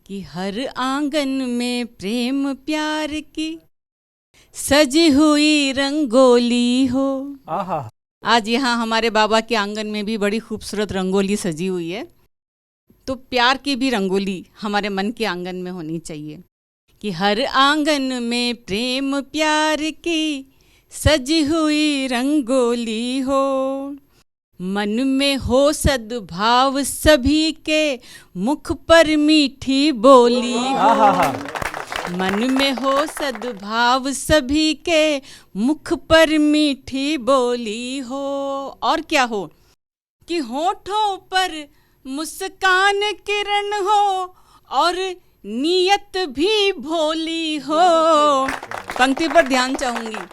कि हर आंगन में प्रेम प्यार की सजी हुई रंगोली हो। आहा। आज यहाँ हमारे बाबा के आंगन में भी बड़ी खूबसूरत रंगोली सजी हुई है। तो प्यार की भी रंगोली हमारे मन के आंगन में होनी चाहिए कि हर आंगन में प्रेम प्यार की सजी हुई रंगोली हो। मन में हो सद्भाव सभी के मुख पर मीठी बोली हो। मन में हो सद्भाव सभी के मुख पर मीठी बोली हो। और क्या हो कि होठों पर मुस्कान किरण हो और नीयत भी भोली हो। पंक्ति पर ध्यान चाहूंगी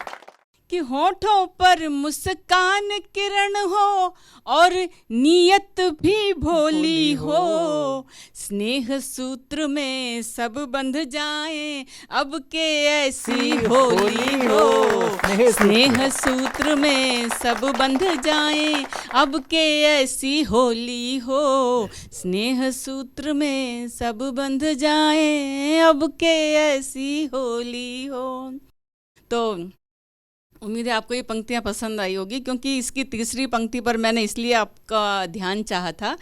कि होठों पर मुस्कान किरण हो और नीयत भी भोली हो। स्नेह सूत्र में सब बंध जाएं अब के ऐसी होली हो। स्नेह सूत्र में सब बंध जाएं अब के ऐसी होली हो। स्नेह सूत्र में सब बंध जाएं अब के ऐसी होली हो। तो उम्मीद है आपको ये पंक्तियाँ पसंद आई होगी, क्योंकि इसकी तीसरी पंक्ति पर मैंने इसलिए आपका ध्यान चाहा था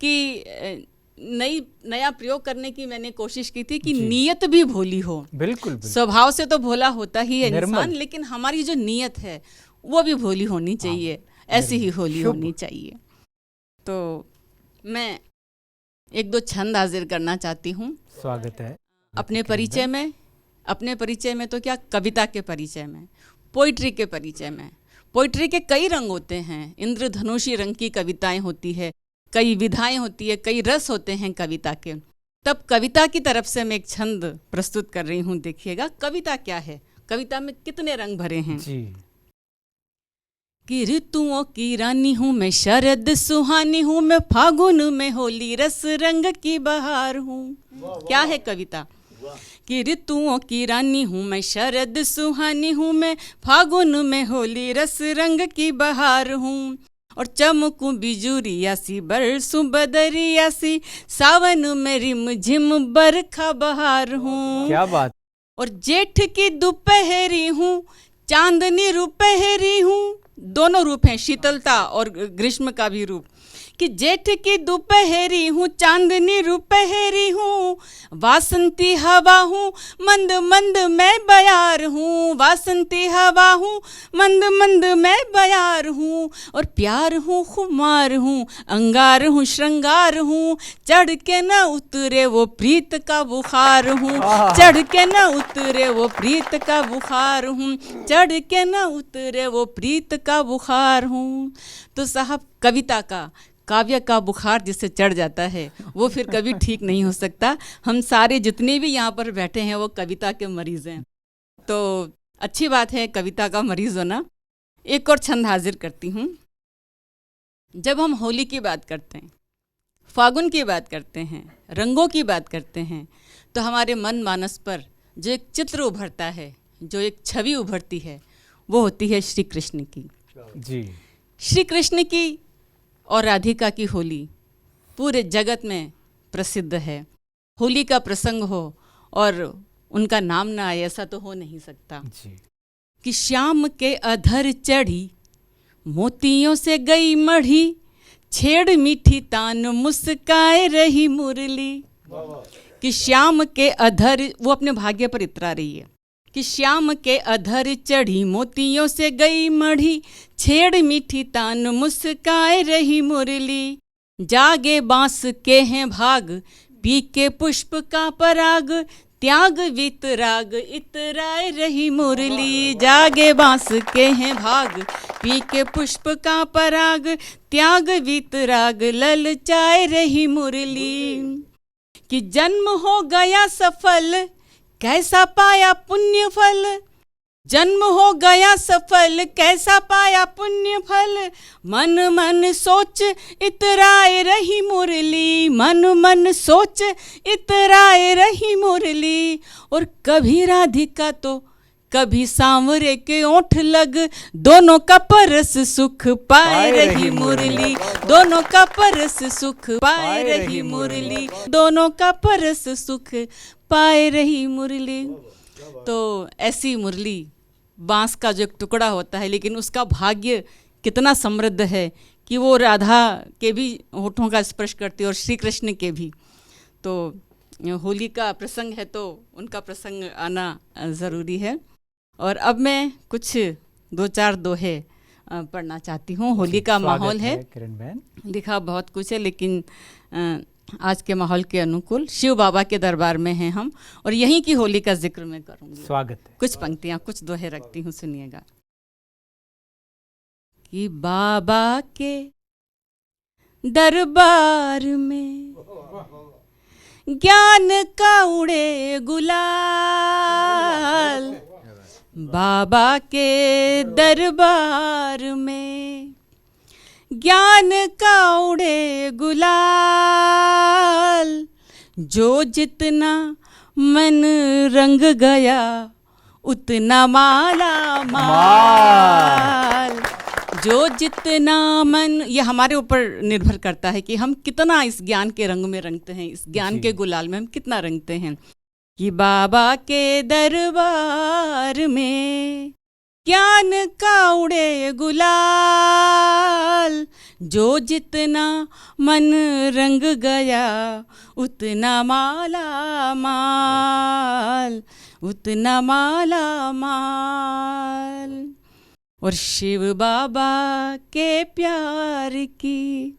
कि नया प्रयोग करने की मैंने कोशिश की थी कि नीयत भी भोली हो। बिल्कुल। स्वभाव से तो भोला होता ही है इंसान, लेकिन हमारी जो नीयत है वो भी भोली होनी चाहिए। ऐसी ही होली होनी चाहिए। तो मैं एक दो छंद हाजिर करना चाहती हूँ। स्वागत है अपने परिचय में तो क्या, कविता के परिचय में, पोइट्री के परिचय में। पोइट्री के कई रंग होते हैं। इंद्रधनुषी रंग की कविताएं होती है, कई विधाएं होती है, कई रस होते हैं कविता के। तब कविता की तरफ से मैं एक छंद प्रस्तुत कर रही हूँ। देखिएगा कविता क्या है, कविता में कितने रंग भरे हैं जी। कि ऋतुओं की रानी हूँ मैं, शरद सुहानी हूँ मैं, फागुन में होली रस रंग की बहार हूँ। क्या है कविता कि ऋतुओं की रानी हूँ मैं, शरद सुहानी हूँ मैं, फागुन में होली रस रंग की बहार हूँ। और चमकूं बिजुरिया सी, बरसूं बदरिया सी, सावन में रिम झिम बरखा बहार हूँ। क्या बात। और जेठ की दोपहरी हूँ, चांदनी रुपहरी हूँ। दोनों रूप हैं, शीतलता और ग्रीष्म का भी रूप। कि जेठ की दोपहरी हूँ, चांदनी रुपहरी हूँ, वासंती हवा हूँ, मंद मंद मैं बयार हूँ। वासंती हवा हूँ, मंद मंद मैं बयार हूँ। और प्यार हूँ, खुमार हूँ, अंगार हूँ, श्रृंगार हूँ, चढ़ के न उतरे वो प्रीत का बुखार हूँ। चढ़ के न उतरे वो प्रीत का बुखार हूँ, चढ़ के न उतरे वो प्रीत का बुखार हूँ। तो साहब कविता का, काव्य का बुखार जिससे चढ़ जाता है वो फिर कभी ठीक नहीं हो सकता। हम सारे जितने भी यहाँ पर बैठे हैं वो कविता के मरीज़ हैं। तो अच्छी बात है कविता का मरीज़ होना। एक और छंद हाजिर करती हूँ। जब हम होली की बात करते हैं, फागुन की बात करते हैं, रंगों की बात करते हैं, तो हमारे मन मानस पर जो एक चित्र उभरता है, जो एक छवि उभरती है, वो होती है श्री कृष्ण की। जी। श्री कृष्ण की और राधिका की होली पूरे जगत में प्रसिद्ध है। होली का प्रसंग हो और उनका नाम ना आए, ऐसा तो हो नहीं सकता जी। कि श्याम के अधर चढ़ी, मोतियों से गई मढ़ी, छेड़ मीठी तान मुस्काए रही मुरली। कि श्याम के अधर, वो अपने भाग्य पर इतरा रही है कि श्याम के अधर चढ़ी, मोतियों से गई मढ़ी, छेड़ मीठी तान मुस्काए रही मुरली। जागे बांस के हैं भाग, पी के पुष्प का पराग, त्याग वितराग इतराए रही मुरली। जागे बांस के हैं भाग, पी के पुष्प का पराग, त्याग वितराग ललचाए रही मुरली। कि जन्म हो गया सफल, कैसा पाया पुण्य फल। जन्म हो गया सफल, कैसा पाया पुण्य फल। मन मन सोच इतराए रही मुरली, मन मन सोच इतराए रही मुरली। और कभी राधिका तो कभी सांवरे के ओठ लग, दोनों का परस सुख पाए रही मुरली, दोनों का परस सुख पाए रही मुरली, दोनों का परस सुख पाए रही मुरली। तो ऐसी मुरली बांस का जो एक टुकड़ा होता है, लेकिन उसका भाग्य कितना समृद्ध है कि वो राधा के भी होठों का स्पर्श करती है और श्री कृष्ण के भी। तो होली का प्रसंग है तो उनका प्रसंग आना ज़रूरी है। और अब मैं कुछ 2-4 दोहे पढ़ना चाहती हूँ। होली का माहौल है, लिखा बहुत कुछ है, लेकिन आज के माहौल के अनुकूल शिव बाबा के दरबार में हैं हम, और यहीं की होली का जिक्र मैं करूँगी। स्वागत है। कुछ पंक्तियाँ, कुछ दोहे रखती हूँ, सुनिएगा। कि बाबा के दरबार में ज्ञान का उड़े गुलाल, बाबा के दरबार में ज्ञान का उड़े गुलाल, जो जितना मन रंग गया उतना माला माल, जो जितना मन, ये हमारे ऊपर निर्भर करता है कि हम कितना इस ज्ञान के रंग में रंगते हैं, इस ज्ञान के गुलाल में हम कितना रंगते हैं। कि बाबा के दरबार में ज्ञान का उड़े गुलाल, जो जितना मन रंग गया उतना माला माल, उतना माला माल। और शिव बाबा के प्यार की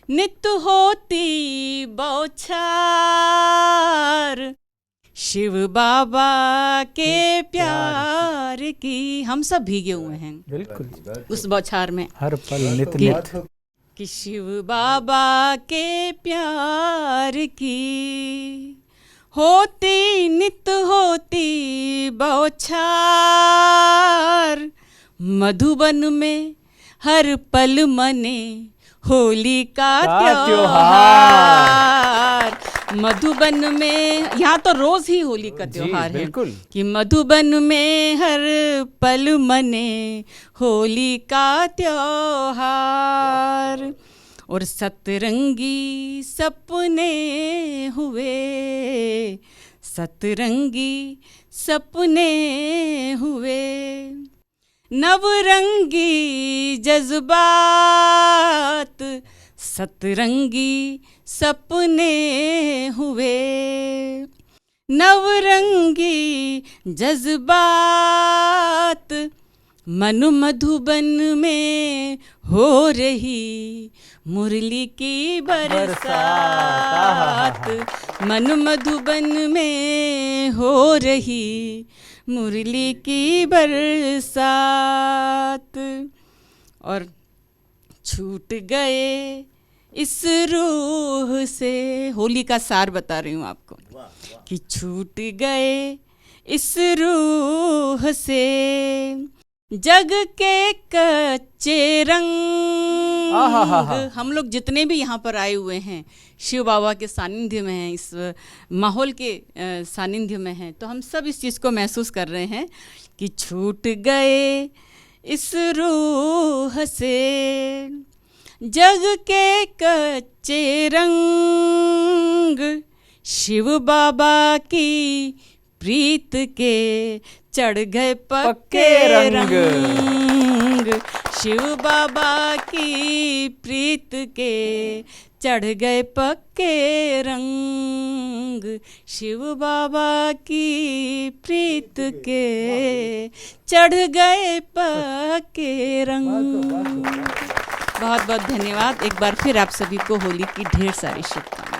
नित होती बौछार, शिव बाबा के प्यार की, हम सब भीगे हुए हैं बिल्कुल उस बौछार में, हर पल नित नित। कि शिव बाबा के प्यार की होती नित होती बौछार, मधुबन में हर पल मने होली का त्योहार। मधुबन में, यहाँ तो रोज ही होली का त्योहार है, कि मधुबन में हर पल मने होली का त्योहार। और सतरंगी सपने हुए, सतरंगी सपने हुए, नवरंगी जज्बात, सतरंगी सपने हुए, नवरंगी जज्बात, मन मधुबन में हो रही मुरली की बरसात, मन मधुबन में हो रही मुरली की बरसात। और छूट गए इस रूह से, होली का सार बता रही हूँ आपको, कि छूट गए इस रूह से जग के कच्चे रंग। हम लोग जितने भी यहाँ पर आए हुए हैं शिव बाबा के सानिध्य में हैं, इस माहौल के सानिध्य में हैं, तो हम सब इस चीज़ को महसूस कर रहे हैं कि छूट गए इस रूह से जग के कच्चे रंग, शिव बाबा की प्रीत के चढ़ गए पक्के रंग, शिव बाबा की प्रीत के चढ़ गए पक्के रंग, शिव बाबा की प्रीत के चढ़ गए पक्के रंग। बहुत बहुत धन्यवाद। एक बार फिर आप सभी को होली की ढेर सारी शुभकामनाएं।